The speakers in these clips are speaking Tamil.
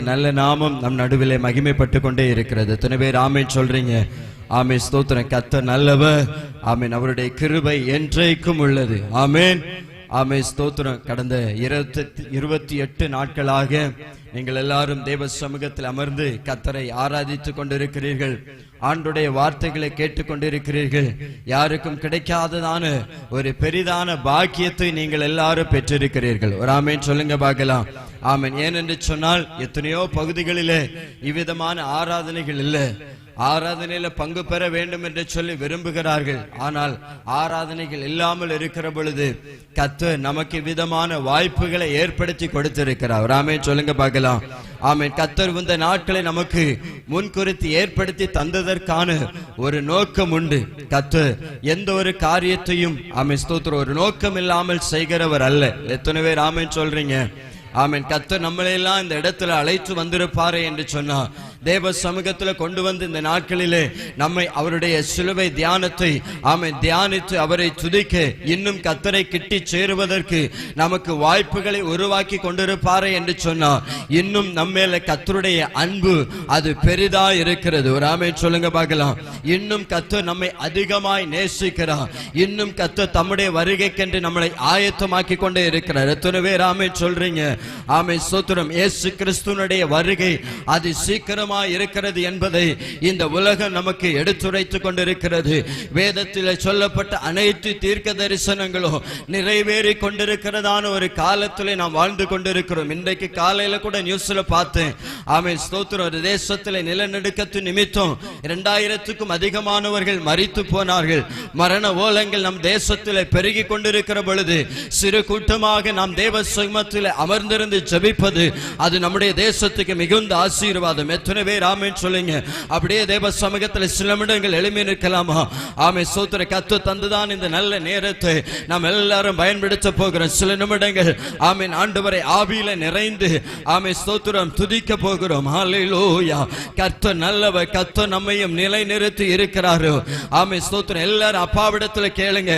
நல்ல நாமம் நம் நடுவிலே மகிமைப்பட்டு கொண்டே இருக்கிறது. எத்தனை பேர் ஆமென் சொல்றீங்க? ஆமென், ஸ்தோத்திரம். கர்த்தர் நல்லவர். ஆமென். அவருடைய கிருபை என்றைக்கும் உள்ளது. ஆமென், ஆமென், ஸ்தோத்திரம். கடந்த 28 நாட்களாக நீங்கள் எல்லாரும் தேவ சமூகத்தில் அமர்ந்து கர்த்தரை ஆராதித்துக் கொண்டிருக்கிறீர்கள். ஆண்டுடைய வார்த்தைகளை கேட்டுக்கொண்டிருக்கிறீர்கள். யாருக்கும் கிடைக்காததான ஒரு பெரிதான பாக்கியத்தை நீங்கள் எல்லாரும் பெற்றிருக்கிறீர்கள். ஒரு ஆமென் சொல்லுங்க பார்க்கலாம். ஆமென். ஏனென்று சொன்னால் எத்தனையோ பகுதிகளிலே இவ்விதமான ஆராதனைகள் இல்லை. ஆராதனையில பங்கு பெற வேண்டும் என்று சொல்லி விரும்புகிறார்கள். ஆனால் ஆராதனைகள் இல்லாமல் இருக்கிற பொழுது கர்த்தர் நமக்கு விதமான வாய்ப்புகளை ஏற்படுத்தி கொடுத்திருக்கிறார். ஆமென் சொல்லுங்க பார்க்கலாம். ஆமென். கர்த்தர் இந்த நாட்களை நமக்கு முன்குறித்து ஏற்படுத்தி தந்ததற்கான ஒரு நோக்கம் உண்டு. கர்த்தர் எந்த ஒரு காரியத்தையும் ஆமென் ஸ்தோத்திரம் ஒரு நோக்கம் இல்லாமல் செய்கிறவர் அல்ல. எத்தனை பேர் ஆமென் சொல்றீங்க? ஆமென். கர்த்தர் நம்மளையெல்லாம் இந்த இடத்துல அழைத்து வந்திருப்பாரே என்று சொன்னா தேவ சமூகத்துல கொண்டு வந்து இந்த நாட்களிலே நம்மை அவருடைய சிலுவை தியானத்தை ஆமென் தியானித்து அவரை துதிக்க இன்னும் கர்த்தரை கிட்டி சேருவதற்கு நமக்கு வாய்ப்புகளை உருவாக்கி கொண்டிருப்பாரே என்று சொன்னா இன்னும் நம்மேல கர்த்தருடைய அன்பு அது பெரிதா இருக்கிறது. ஒரு ஆமென் சொல்லுங்க பார்க்கலாம். இன்னும் கர்த்தர் நம்மை அதிகமாய் நேசிக்கிறார். இன்னும் கர்த்தர் தம்முடைய வருகைக்கென்று நம்மளை ஆயத்தமாக்கி கொண்டே இருக்கிறார். எத்தனை பேர் ஆமென் சொல்றீங்க? ஆமென் ஸ்தோத்திரம். இயேசு கிறிஸ்துவினுடைய வருகை அது சீக்கிரமா இருக்கிறது என்பதை இந்த உலகம் நமக்கு எடுத்துரைத்துக் கொண்டிருக்கிறது. வேதத்தில் சொல்லப்பட்ட அனைத்து தீர்க்க தரிசனங்களும் நிறைவேறி கொண்டிருக்கிறதான ஒரு காலத்திலே நாம் வாழ்ந்து கொண்டிருக்கிறோம். இன்றைக்கு காலையில கூட நியூஸ்ல பார்த்தேன். ஆமென் ஸ்தோத்திரம். ஒரு தேசத்திலே நிலநடுக்கத்து நிமித்தம் 2000க்கும் அதிகமானவர்கள் மரித்து போனார்கள். மரண ஓலங்கள் நம் தேசத்திலே பெருகி கொண்டிருக்கிற பொழுது சிறு கூட்டமாக நாம் தேவ சமூகத்தில் அமர்ந்திருந்து ஜெபிப்பது அது நம்முடைய தேசத்துக்கு மிகுந்த ஆசீர்வாதம். எத்தனை பேர் ஆமென் சொல்லுங்க? அப்படியே தேவ சமூகத்தில் சில நிமிடங்கள் எழுப்பி நிற்கலாமா? ஆமென் ஸ்தோத்திரம். கர்த்தர் தந்ததான் இந்த நல்ல நேரத்தை நாம் எல்லாரும் பயன்படுத்த போகிறோம். சில நிமிடங்கள் ஆமென் ஆண்டவரை ஆவியில நிறைந்து ஆமென் ஸ்தோத்திரம் துதிக்க போகிறோம். ஹல்லேலூயா. கர்த்தர் நல்லவர். கர்த்தர் நம்மையும் நிலைநிறுத்தி இருக்கிறார். ஆமென் ஸ்தோத்திரம். எல்லாரும் அப்பாவிடத்தில் கேளுங்க.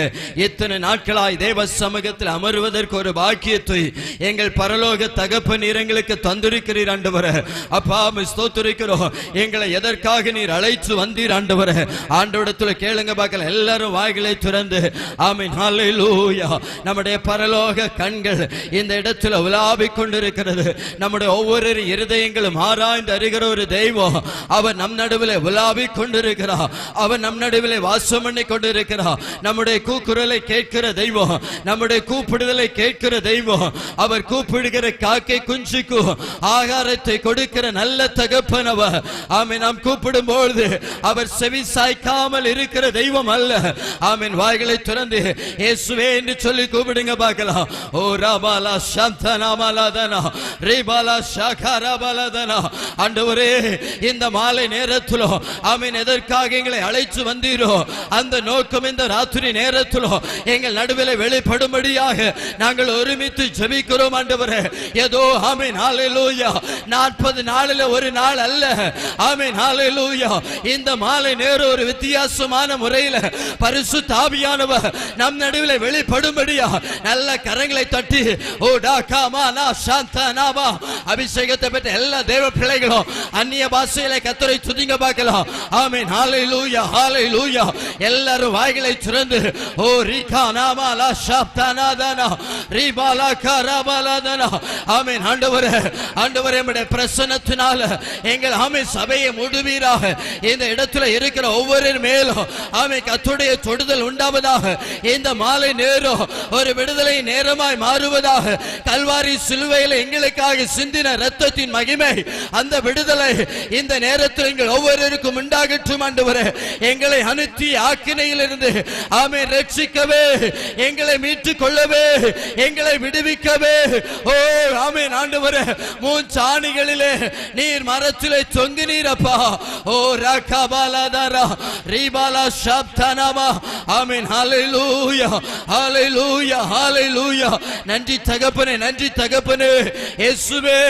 இத்தனை நாட்களாய் தேவ சமூகத்தில் அமர்வதற்கு ஒரு பாக்கியத்தை எங்கள் பரலோக தகப்பன் எங்களுக்கு தந்திருக்கிறீர் ஆண்டவரே. அப்பா ஸ்தோத்திரிக்கிறோம். எங்களை எதற்காக நீர் அழைத்து வந்தீர் ஆண்டவரே? ஆண்டவரிடத்தில் கேளுங்க பார்க்கலாம். எல்லாரும் வாய்களை திறந்து ஆமென் ஹல்லேலூயா. நம்முடைய பரலோக கண்கள் இந்த இடத்துல உலாவிக் கொண்டிருக்கிறது. நம்முடைய ஒவ்வொரு இருதயங்களும் ஆராய்ந்து அறிகிற ஒரு தெய்வம் அவர் நம் நடுவில் உலாவிக் கொண்டிருக்கிறார். அவர் நம் நடுவில் வாசம் பண்ணி கொண்டிருக்கிறார். நம்முடைய கூக்குரலை கேட்கிற தெய்வம், நம்முடைய கூப்பிடுதலை கேட்கிற தெய்வம். அவர் கூப்பிடுகிற காக்கை குஞ்சுக்கு ஆகாரத்தை கொடுக்கிற நல்ல தகப்பன் அவர். ஆமென். நாம் கூப்பிடும் பொழுது அவர் செவி சாய்க்காமல் இருக்கிற தெய்வம் அல்ல. ஆமென். வாய்களை திறந்து இயேசுவே என்று சொல்லி கூப்பிடுங்க பார்க்கலாம். ஓ ராபாலா சாந்தனாமலாதனா ரீபாலா ஷாகராபலாதனா. ஆண்டவரே இந்த மாலை நேரத்தில் ஆமென் எதற்காக எங்களை அழைத்து வந்தீரோ அந்த நோக்கம் இந்த ராத்திரி நேரத்தில் எங்கள் நடுவில் வெளிப்படும்படியாக நாங்கள் ஒருமித்து ஜெபிக்கிறோம் ஆண்டவரே. ஏதோ ஆமென் ஹல்லேலூயா 40 நாளில் ஒரு நாள் அல்ல. ஆமென் ஹல்லேலூயா. இந்த மாலை நேரம் ஒரு வித்தியாசமான முறையில் பரிசுத்த ஆவியானவர் நம் நடுவில் வெளிப்படும்படியா நல்ல கரங்களை தட்டி ஓ டாகாமானா சாந்தனாமா அபிஷேகத்தை பெற்ற எல்லா தேவ பிள்ளைகளும் அந்நிய பாஷையிலே கர்த்தரை துதிங்க பார்க்கலாம். ஆமென் ஹல்லேலூயா ஹல்லேலூயா. எல்லாரும் வாய்களை திறந்து ஓ ரிகானாமா லா ஷாப்தானாதானா ரிபாலா கராபாலாதானா. ஆமென். ஆண்டவரே ஆண்டவரே நம்முடைய பிரசன்னத்தினால எங்கள் ஆமென் சபையை மூடுவீராக. இந்த இடத்துல இருக்கிற ஒவ்வொரு மேலும் ஆமென் கர்த்தருடைய தொடுதல் உண்டாவதாக. இந்த மாலை நேரம் ஒரு விடுதலை நேரமாய் மாறுவதாக. கல்வாரி சிலுவையில் எங்களுக்காக சிந்தின இரத்தத்தின் மகிமை அந்த விடுதலை இந்த நேரத்தில் எங்கள் ஒவ்வொருவருக்கும் உண்டாகட்டும் ஆண்டவரே. எங்களை அனுத்தி ஆக்கினையிலிருந்து ஆமென் ரட்சிக்கவே, எங்களை மீட்டுக் கொள்ளவே, எங்களை விடுவிக்கவே ஓ ஆமென் ஆண்டவரே. மூஞ்சாணிகளிலே நீர் மரத்திலே தொங்கினீரப்பா. ஓ ரகபாலாதாரா ரீபாலா ஷாப்தானாமா. ஆமென் ஹல்லேலூயா ஹல்லேலூயா ஹல்லேலூயா. நன்றி தகப்பனே, நன்றி தகப்பனே. இயேசுவே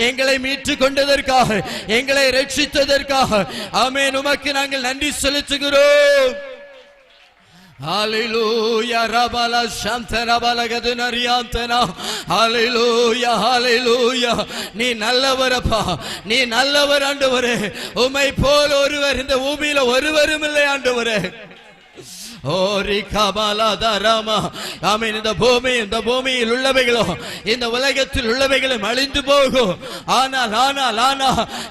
எங்களை மீட்டுக் கொண்டதற்காக, எங்களை ரட்சித்ததற்காக ஆமென் உமக்கு நாங்கள் நன்றி செலுத்துகிறோம். ஹalleluya ரபல சந்தரபல கதுனரியாந்தனா ஹalleluya ஹalleluya நீ நல்லவரப்பா, நீ நல்லவர் ஆண்டவரே. உம்மை போல ஒருவர் இந்த பூமியில ஒருவரும் இல்லை ஆண்டவரே. இந்த பூமியில் உள்ளவைகளும் இந்த உலகத்தில் உள்ளவைகளும் அழிந்து போகும். ஆனால்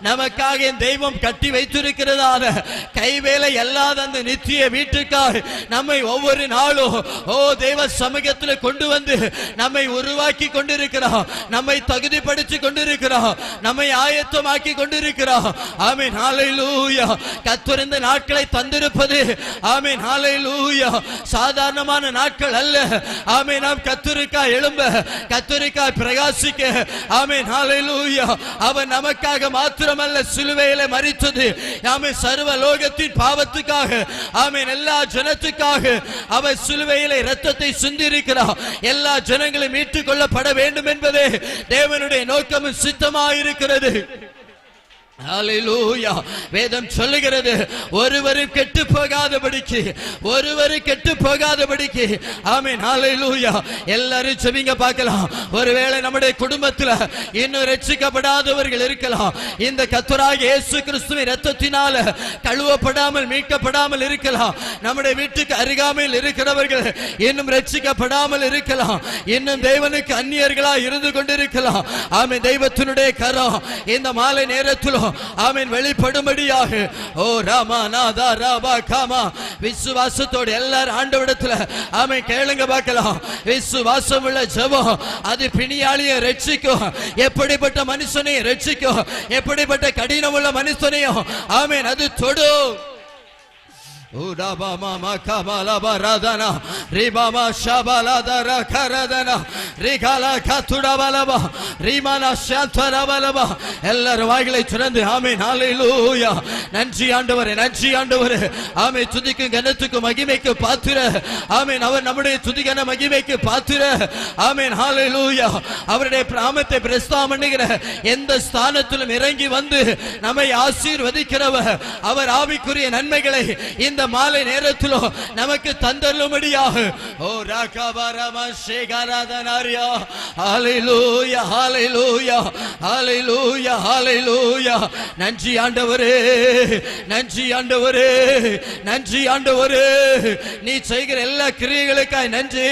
நமக்காக தெய்வம் கட்டி வைத்திருக்கிறதான கைவேலை அல்லாத அந்த நித்திய வீட்டுக்காக நம்மை ஒவ்வொரு நாளும் தெய்வ சமூகத்தில் கொண்டு வந்து நம்மை உருவாக்கி கொண்டிருக்கிறார், நம்மை தகுதிப்படுத்தி கொண்டிருக்கிறார், நம்மை ஆயத்தமாக்கி கொண்டிருக்கிறார். ஆமென் ஹalleluya. கர்த்தர் இந்த நாட்களை தந்திருப்பது ஆமென் ஹalleluya சாதாரணமான நாட்கள் அல்ல. ஆமென். நாம் கர்த்தருக்காய் எழும்ப, கர்த்தருக்காய் பிரகாசிக்க. ஆமென் ஹalleluya. அவர் நமக்காக மாத்திரமல்ல சிலுவையிலே மரித்தது. ஆமென். சர்வ லோகத்தின் பாவத்துக்காக, ஆமென், எல்லா ஜனத்துக்காக அவர் சிலுவையிலே இரத்தத்தை சிந்தியிருக்கிறார். எல்லா ஜனங்களும் மீட்டுக் கொள்ளப்பட வேண்டும் என்பதே தேவனுடைய நோக்கமும் சித்தமாயிருக்கிறது. ஹalleluya. வேதம் சொல்லுகிறது ஒருவரும் கெட்டு போகாதபடிக்கு, ஒருவரும் கெட்டு போகாதபடிக்கு. ஆமென் ஹalleluya. எல்லாரும் செவிங்க பார்க்கலாம். ஒருவேளை நம்முடைய குடும்பத்தில் இன்னும் ரட்சிக்கப்படாதவர்கள் இருக்கலாம். இந்த கர்த்தராகிய இயேசு கிறிஸ்துவின் இரத்தத்தினால கழுவப்படாமல் மீட்கப்படாமல் இருக்கலாம். நம்முடைய வீட்டுக்கு அருகாமையில் இருக்கிறவர்கள் இன்னும் ரட்சிக்கப்படாமல் இருக்கலாம். இன்னும் தேவனுக்கு அந்நியர்களாக இருந்து கொண்டிருக்கலாம். ஆமென். தெய்வத்தினுடைய கரம் இந்த மாலை நேரத்தில் ஆமென் வெளிப்படும்படியாக ஓ ராமநாதா ராபா காமா விசுவாசத்தோடு எல்லாரும் ஆண்டவரிடத்தில் ஆமென் கேளுங்க பார்க்கலாம். விசுவாசம் உள்ள ஜெபம் அது பிணியாளியை ரட்சிக்கும். எப்படிப்பட்ட மனுஷனையும் ரட்சிக்கும். எப்படிப்பட்ட கடினம் உள்ள மனுஷனையும் ஆமென் அது தொடும். எல்லாரும் வாய்களை திறந்து ஆமென் ஹalleluya. நன்றி ஆண்டவரே, நன்றி ஆண்டவரே. ஆமென். துதிக்கும் கனத்துக்கும் மகிமைக்கு பாத்திர. ஆமென். அவர் நம்முடைய துதிகன மகிமைக்கு பாத்திர. ஆமென் ஹalleluya. அவருடைய நாமத்தை பிரஸ்தாபம் பண்ணுகிற எந்த ஸ்தானத்திலும் இறங்கி வந்து நம்மை ஆசீர்வதிக்கிறவர். அவர் ஆவிக்குரிய நன்மைகளை இந்த மாலை நேரத்தில் நமக்கு தந்தருளும்படியாக ஓ ராகவரம சேகரதனரியா ஹalleluya ஹalleluya ஹalleluya ஹalleluya. நன்றி ஆண்டவரே, நன்றி ஆண்டவரே, நன்றி ஆண்டவரே. நீ செய்கிற எல்லா கிரியைகளுக்காய் நன்றி.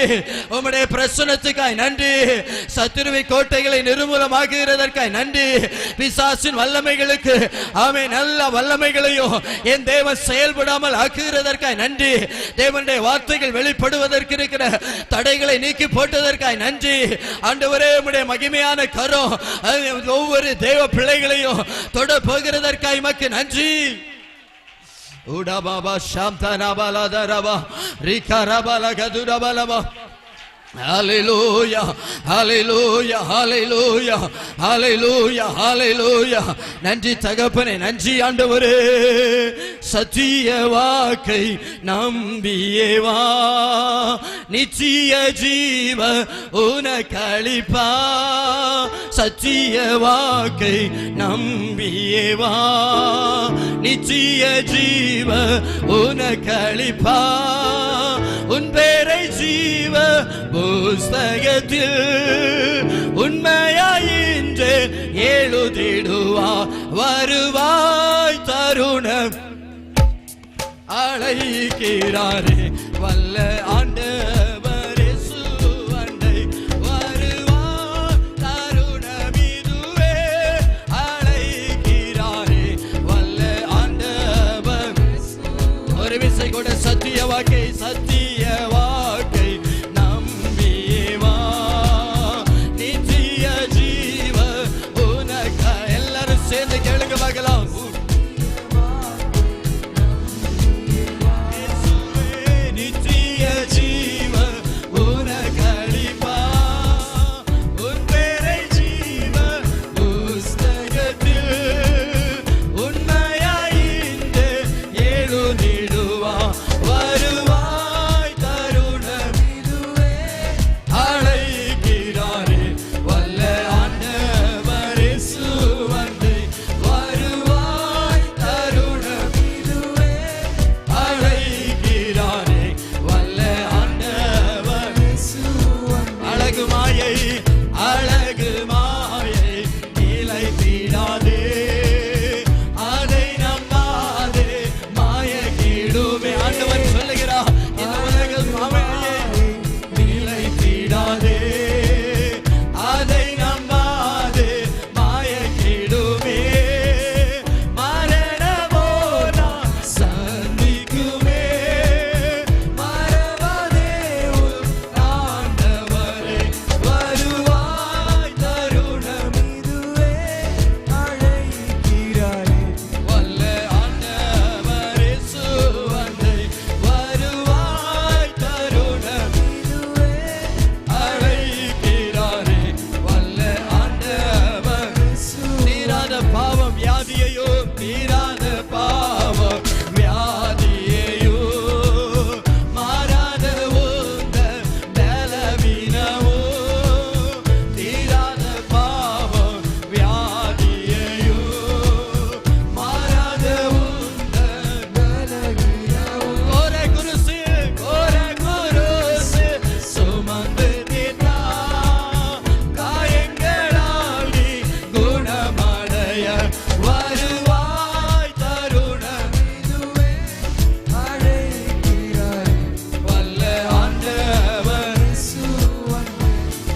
உம்முடைய பிரசன்னத்துக்காய் நன்றி. சத்துருவின் கோட்டைகளை நிர்மூலமாக்குகிறதற்காய் நன்றி. பிசாசின் வல்லமைகளுக்கு ஆமென் நல்ல வல்லமைகளையும் என் தேவன் செயல்படாமல் ஆக்குகிறதற்காய் நன்றி. தேவனுடைய வார்த்தைகள் வெளிப்படுவதற்கு இருக்கிற தடைகளை நீக்கி போட்டதற்காய் நன்றி. ஆண்டவரே உம்முடைய மகிமையான கரம் ஒவ்வொரு தேவ பிள்ளைகளையும் தொட போகிறதற்காய் உமக்கு நன்றி. உடபாபா சாந்தனபலதரபா ரிகரபலகதுரபலபா Hallelujah, hallelujah, hallelujah, hallelujah, hallelujah. நன்றி தகப்பனே, நன்றி ஆண்டவரே. சத்திய வாக்கை நம்பியே வா, நித்திய ஜீவ உனக்களிப்பா. சத்திய வாக்கை நம்பியே வா, நித்திய ஜீவ உனக்களிப்பா. உன் பேரை ஜீவ புஸ்தகத்தில் உண்மையாயின்று எழுதிடுவா. வருவாய் தருணம் அழைக்கிறாரே வல்ல ஆண்டவர் இயேசு அண்டை. வருவாய் தருணம் இதுவே அழைக்கிறாரே வல்ல ஆண்டவர். ஒரு விசை கூட சத்திய வாக்கை, சத்திய வாக்கை நம்பியே வா, நித்திய ஜீவ உனக்கு. எல்லாரும் சேர்ந்து கேளுங்க பார்க்கலாம். நித்திய ஜீவ உனக்களிப்பா. உன் பேரை ஜீவ புஸ்தகத்தில் உண்மையாயின்று எழுதிடுவா. வருவாய் தருணம் இதுவே அழைக்கிறாரே வல்ல ஆண்டவர் இயேசு வந்து. வருவாய் தீராத பாவம் வியாதியையோ தீராத பாவம் வியாதியையோ மாறாத உந்த பலவீனமோ தீராத பாவம் வியாதியையோ மாறாத உந்த பலவீனமோ கோர குருசு சுமந்து தீர்த்தா காயங்களால் நீ குணமடைய வருவாய் தருணம் இதுவே அழைக்கிறாய் வல்ல ஆண்டவர்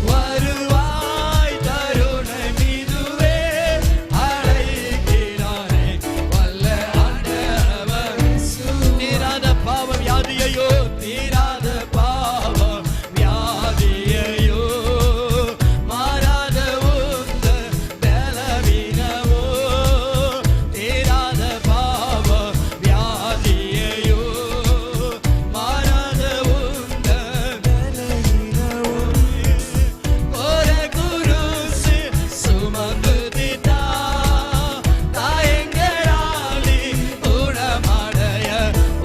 வருவாய் தருணம் இதுவே அழைக்கிறாய் வல்ல ஆண்டவர் தீராத பாவம் வியாதியையோ தீராத பாவம் வியாதியையோ மாறாத உந்த பலவீனமோ தீராத பாவம் வியாதியையோ மாறாத உந்த பலவீனமோ கோர குருசு சுமந்து தீர்த்தா காயங்களால் குணமடைய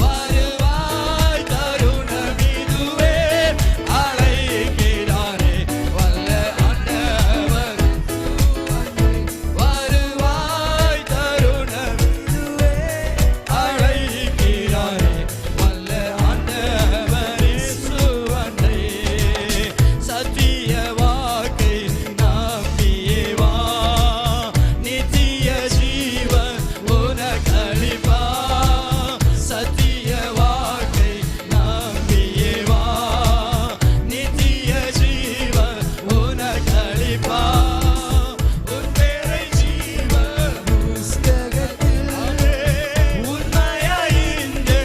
வருவாய் தருணம் இதுவே அழைக்கிறாரே வல்ல ஆண்டவர் வருவாய் தருணம் இதுவே அழைக்கிறாரே வல்ல ஆண்டவர் இயேசுவனை சத்திய வாக்கை நம்பியே வா நித்திய ஜீவன் உனக்களிப்பா சத்திய வாக்கை நம்பியே வா நித்திய ஜீவன் உனக்களிப்பா உன் பேரை ஜீவன் புஸ்தகத்தில் உண்மையாயின்று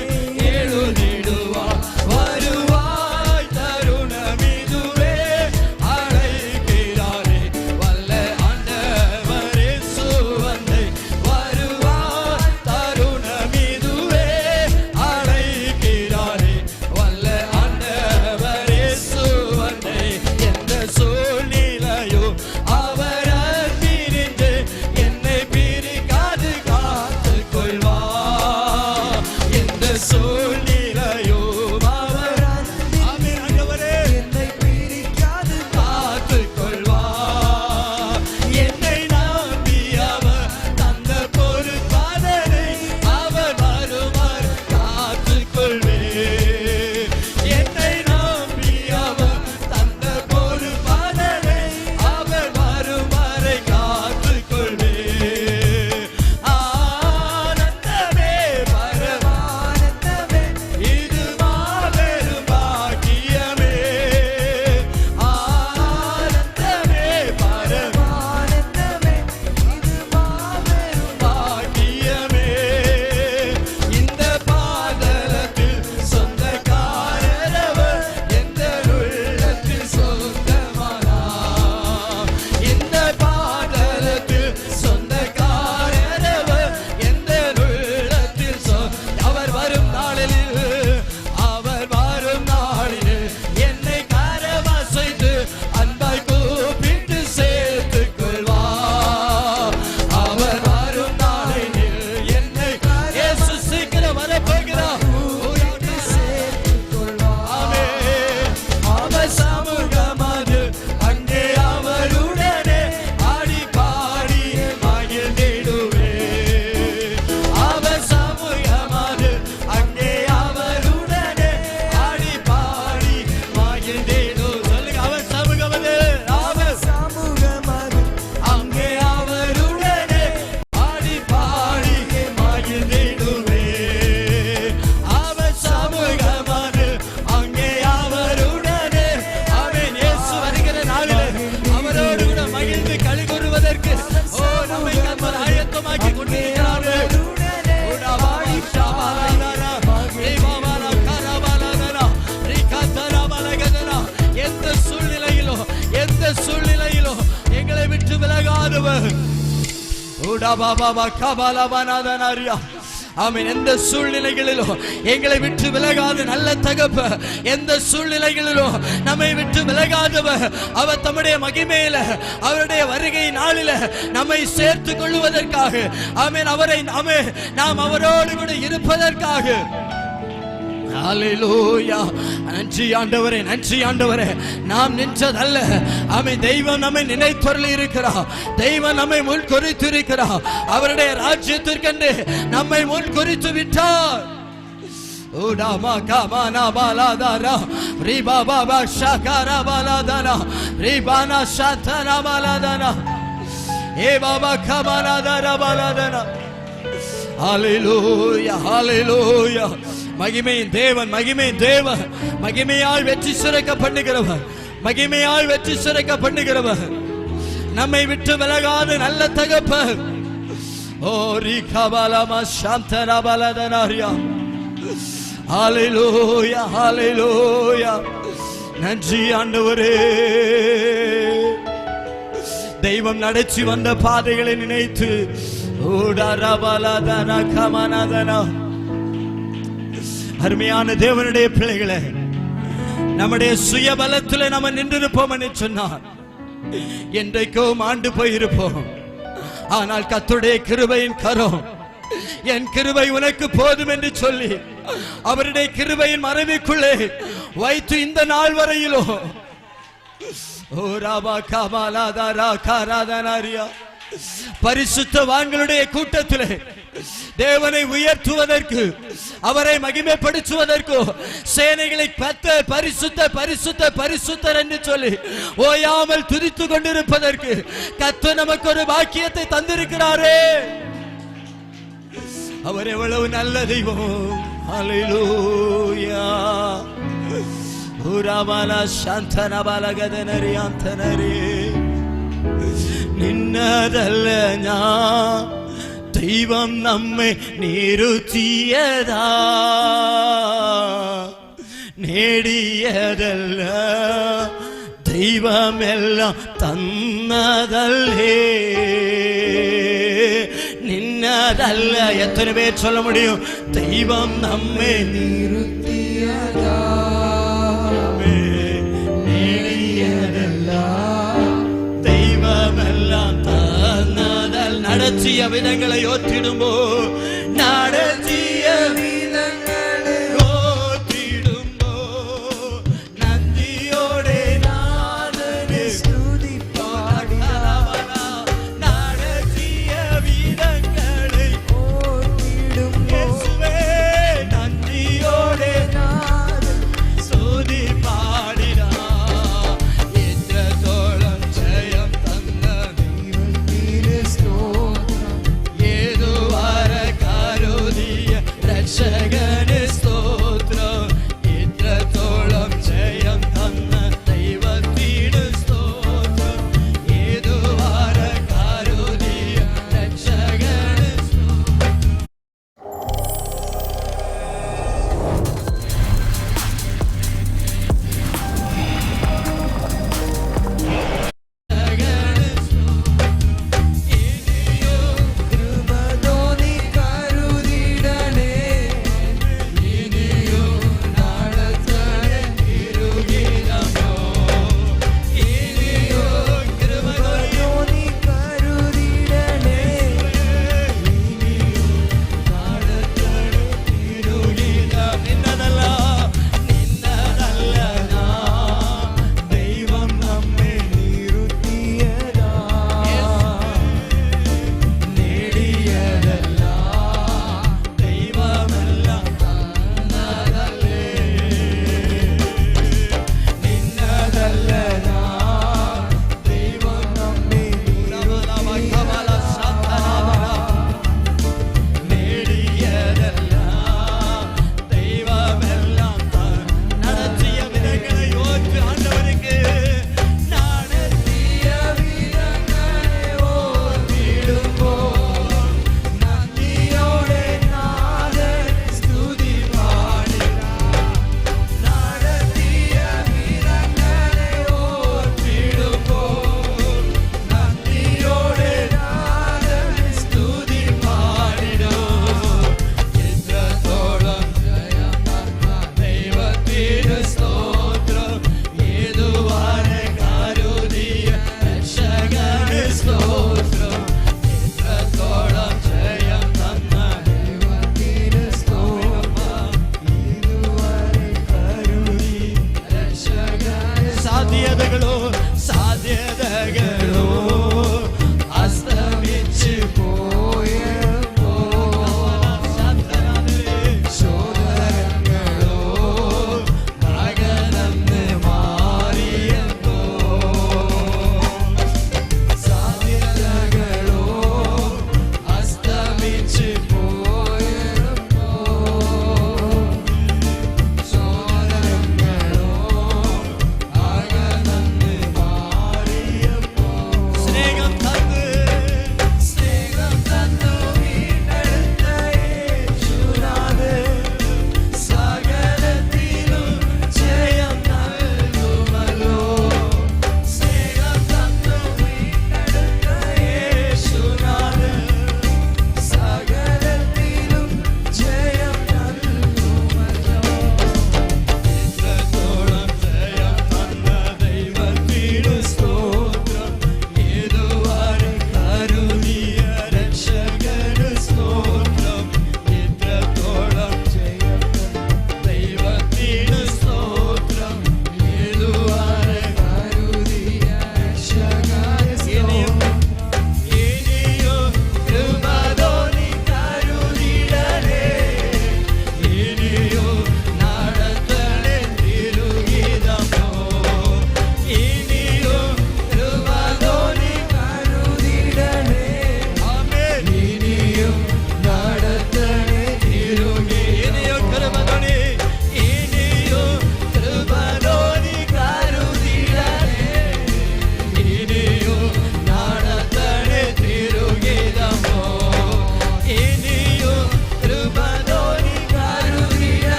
எழுதிடுவார் வருவாய் தருணம் இதுவே அழைக்கிறாரே வல்ல ஆண்டவர் இயேசுவனை வருவாய் தருணம் இதுவே அழைக்கிறாரே வல்ல ஆண்டவர் இயேசுவனை எந்த சூழ்நிலையோ அவர் பிரிந்து என்னை பிரிக்காது காத்துக் கொள்வார் எந்த சூழ்நிலையோ அவர் ஆமென் ஆண்டவரே என்னை பிரிக்காது காத்துக் கொள்வார் என்னை நம்பி அவர் தந்த பொறுப்பாளரை அவர் வருவார் காத்துக் கொள்வேன் என்னை நம்பி அவர் தந்த பொறுப்பாளரை அவர் வருவாரை காத்துக் கொள்வேன் ஆனந்தமே பரமானந்தமே இது மாபெரும் பாக்கியமே ஆனந்தமே பரமானந்தமே இது மாபெரும் பாக்கியமே இந்த பாதலத்தில் சொந்தக்காரரவர் எந்த உள்ளத்தில் சொந்தமானார் இந்த பாதலத்தில் சொந்தக்காரரவர் எந்த உள்ளத்தில் அவர் வரும் நாளில் என்னை கரவசைத்து அன்பாய் கூப்பிட்டு சேர்த்துக் கொள்வார் அவர் வரும் நாளில் என்னை இயேசு சீக்கிரம் வரப்போகிறார் கூப்பிட்டு சேர்த்துக் கொள்வார் ஆமென் அவர் சமூகம் அது அங்கே அவருடனே ஆடி பாடி மகிழ்ந்திடுவே அவர் சமூகம் அது அங்கே அவருடனே ஆடி பாடி மகிழ்ந்திடு சொல்லுங்க அவர் சமூகம் அது அங்கே அவருடனே ஆடி பாடி மகிழ்ந்திடுவே அவர் சமூகம் அது அங்கே அவருடனே ஆமென் இயேசு வருகிற நாளிலே அவரோடு கூட மகிழ்ந்து களி கூறுவதற்கு ஓ நம்மை கர்த்தர் ஆயத்தமாக்கி கொண்டிருக்கிறார் உடவாடி ஷாபாலானா தேவாபாலா கரபாலானா ரிகதரபலகதனா எந்த சூழ்நிலையிலோ எங்களை விட்டு விலகாதவர் உடபாபா கபாலபனாதனரியா ஆமென். எந்த சூழ்நிலைகளிலும் எங்களை விட்டு விலகாத நல்ல தகப்ப, எந்த சூழ்நிலைகளிலும் நம்மை விட்டு விலகாதவர், அவர் தம்முடைய மகிமையில அவருடைய வருகை நாளில நம்மை சேர்த்து கொள்வதற்காக, ஆமென், அவரை நாம் அவரோடு கூட இருப்பதற்காக. ஹல்லேலூயா. நன்றி ஆண்டவரே, நன்றி ஆண்டவரே. நாம் நின்றதல்ல, ஆமென், தெய்வம் நம்மை நினைத்தொருளி இருக்கிறார். தெய்வம் நம்மை முன் குறித்து இருக்கிறார். அவருடைய ராஜ்யத்திற்கென்று நம்மை முன் குறித்து விட்டார். ஓடாமா காமானா பாலாதாரா ரிபா பாபா ஷாகாரா பாலாதாரா ரிபானா ஷாத்தனா பாலாதாரா ஏ பாபா காமானாதாரா பாலாதாரா. ஹல்லேலூயா, ஹல்லேலூயா. மகிமையின் தேவன், மகிமையின் தேவன், மகிமையால் வெற்றி சிறக்க பண்ணுகிறவர், மகிமையால் வெற்றி சிறக்க பண்ணுகிறவர், நம்மை விட்டு விலகாத நல்ல தகப்பர். ஓ ரிகாபாலாமா ஷாந்தனா பாலாதாரியா. ஹல்லேலூயா, ஹல்லேலூயா. நன்றி ஆண்டவரே. தெய்வம் நடத்தி வந்த பாதைகளை நினைத்து ஓடாராபாலாதானா கமானாதானா. அருமையான தேவனுடைய பிள்ளைகளே, நம்முடைய சுய பலத்தில் நம்ம நின்றிருப்போம் என்று சொன்னார் என்றைக்கோ ஆண்டு போயிருப்போம். ஆனால் கர்த்தருடைய கிருபையின் கரம், என் கிருபை உனக்கு போதும் என்று சொல்லி அவருடைய கிருபையின் மறைவுக்குள்ளே வைத்து இந்த நாள் வரையிலும் பரிசுத்தவான்களுடைய கூட்டத்திலே தேவனை உயர்த்துவதற்கு, அவரை மகிமைப்படுத்துவதற்கு, சேனைகளை கர்த்தர் பரிசுத்த பரிசுத்த பரிசுத்தர் என்று சொல்லி ஓயாமல் துதித்து கொண்டிருப்பதற்கு கர்த்தர் நமக்கு ஒரு பாக்கியத்தை தந்திருக்கிறாரே. அவர் எவ்வளவு நல்ல தெய்வம். ஹல்லேலூயா. உராபாலா சாந்தனா பாலகதனரி ஆந்தனரி. நின்னதல்ல ഞാൻ ദൈവം നമ്മെ നിരുത്തിയതാ, നേടിയതല്ല ദൈവമെല്ലാം തന്നതല്ലേ. நின்னதல்ல. எத்தனை பேர் சொல்ல முடியும்? தெய்வம் நம்மை நிறுத்தியதா, நேடியதல்ல தெய்வமெல்லாம் தன்னதல். நடத்திய விதங்களை ஓத்திடும்போ, நடத்திய விதங்களை ஓத்திடும்போ, நந்தியோடே நாதனை ஸ்துதி பாடினாவனா. நடத்திய விதங்களை ஓத்திடும் இயேசுவே, நந்தியோடே நாதனை ஸ்துதி பாடினா. என்ற தோளம் ஜெயம் தந்த தெய்வத்தின் ஸ்தோத்திரம், ஏதோ வர கருதிய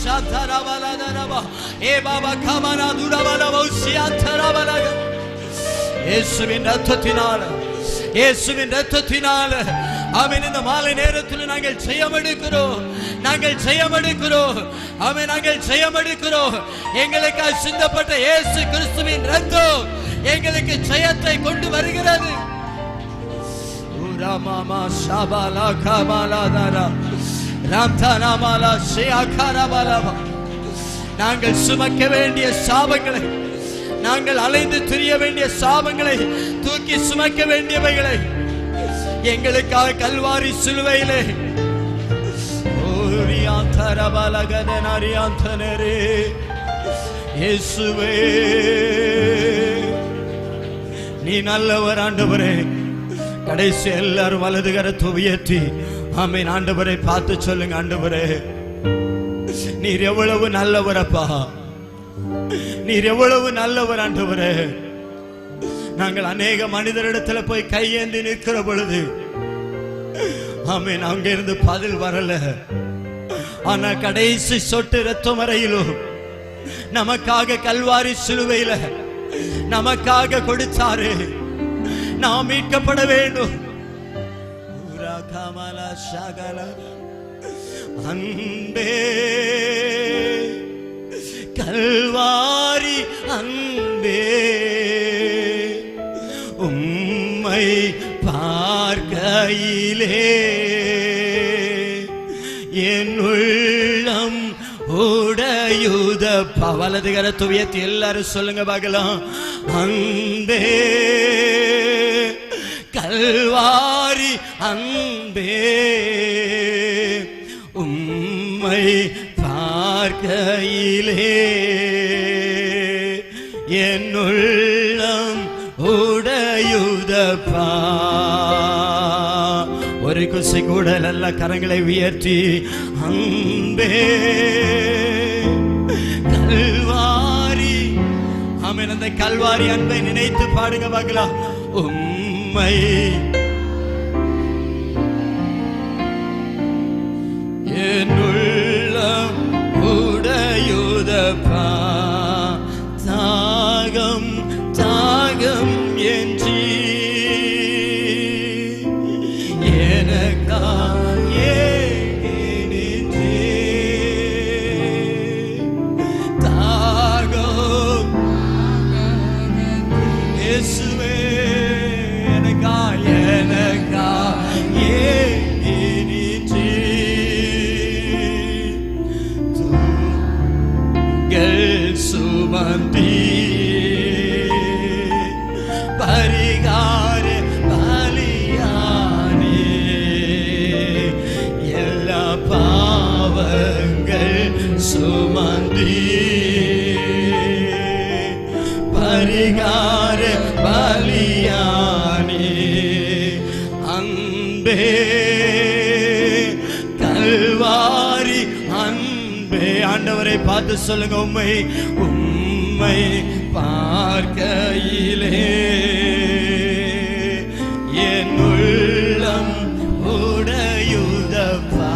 ஷதரபலதரபா ஏ பாபா கமனா துரபலவோ சியாதரபலக இயேசுவின் இரத்தத்தினால இயேசுவின் இரத்தத்தினால ஆமென். இந்த மாலை நேரத்தில் நாங்கள் ஜெயமெடுக்கிறோம், நாங்கள் ஜெயமெடுக்கிறோம். ஆமென், நாங்கள் ஜெயமெடுக்கிறோம். எங்களுக்காக சிந்தப்பட்ட இயேசு கிறிஸ்துவின் இரத்தம் எங்களுக்கு ஜெயத்தை கொண்டு வருகிறது. உரமாமா ஷபாலா கபாலாதரா ராம்தானாமாலா ஷியாகாரபாலபா. நாங்கள் சுமக்க வேண்டிய சாபங்களை, நாங்கள் அலைந்து திரிய வேண்டிய சாபங்களை தூக்கி சுமக்க வேண்டியவைகளை எங்களுக்காக கல்வாரி சிலுவையிலே இயேசுவே நீ நல்லவர் ஆண்டவரே. கடைசி எல்லாரும் வலது கரத்தை உயர்த்தி ஆமென் ஆண்டவரை பார்த்து சொல்லுங்க, ஆண்டவரே நீர் எவ்வளவு நல்லவர் அப்பா, நீர் எவ்வளவு நல்லவர் ஆண்டவரே. நாங்கள் அநேக மனிதரிடத்துல போய் கையேந்தி நிற்கிற பொழுது ஆமென் அங்க இருந்து பதில் வரல. ஆனா கடைசி சொட்டு ரத்தம் வரையிலும் நமக்காக கல்வாரி சிலுவையில நமக்காக கொடுத்தாரு. நாம் மீட்கப்பட வேண்டும். அன்பே கல்வாரி அன்பே உம்மை பார்க்கையிலே என் உள்ளம் உடையுதப்பா. வலது கரத்தை உயர்த்தி எல்லாரும் சொல்லுங்க பார்க்கலாம். அன்பே கல்வாரி அன்பே உம்மை பார்க்கையிலே என் உள்ளம் உடையுதப்பா. ஒரு குசை கூட நல்ல கரங்களை உயர்த்தி அன்பே கல்வாரி ஆமென். அந்த கல்வாரி அன்பை நினைத்து பாடுங்க பார்க்கலாம். உம்மை என் உள்ளம் உடையுதப்பா. தாகம் தாகம் என்று பரிகார பலியானே எல்லா பாவங்கள் சுமந்தி பரிகார பலியானே அன்பே கல்வாரி அன்பே. ஆண்டவரை பார்த்து சொல்லுங்க, உம்மை உம்மை பார்க்கையிலே என் உள்ளம் உடையுதப்பா.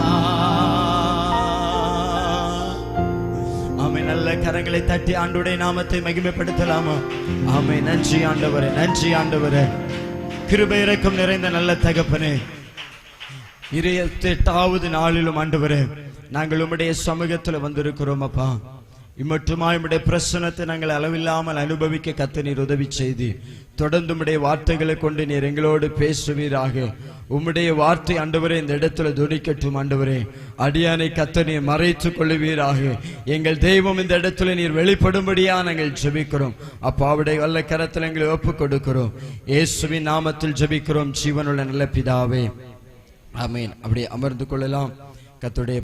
ஆமென். நல்ல கரங்களை தட்டி ஆண்டவருடைய நாமத்தை மகிமைப்படுத்தலாமா? ஆமென். நன்றி ஆண்டவரே, நன்றி ஆண்டவரே. கிருபை இரக்கம் நிறைந்த நல்ல தகப்பனே, 28வது நாளிலும் ஆண்டவரே நாங்கள் உம்முடைய சமூகத்தில் வந்திருக்கிறோம் அப்பா. இம்மட்டுமாய் உம்முடைய பிரசன்னத்தை நாங்கள் அளவில்லாமல் அனுபவிக்க கர்த்தர் நீர் உதவி செய்து தொடர்ந்து உம்முடைய வார்த்தைகளை கொண்டு நீர் எங்களோடு பேசுவீராக. உம்முடைய வார்த்தை ஆண்டவரே இந்த இடத்துல துணிக்கட்டும் ஆண்டவரே. அடியானை கர்த்தர் நீர் மறைத்துக் கொள்ளுவீராக. எங்கள் தெய்வம் இந்த இடத்துல நீர் வெளிப்படும்படியா நாங்கள் ஜெபிக்கிறோம் அப்பா. அவருடைய வல்ல கரத்தில் எங்களை ஒப்புக் கொடுக்கிறோம். இயேசுவின் நாமத்தில் ஜெபிக்கிறோம் ஜீவனுள்ள நல்ல பிதாவே, ஆமென். அப்படியே அமர்ந்து கொள்ளலாம். கர்த்தருடைய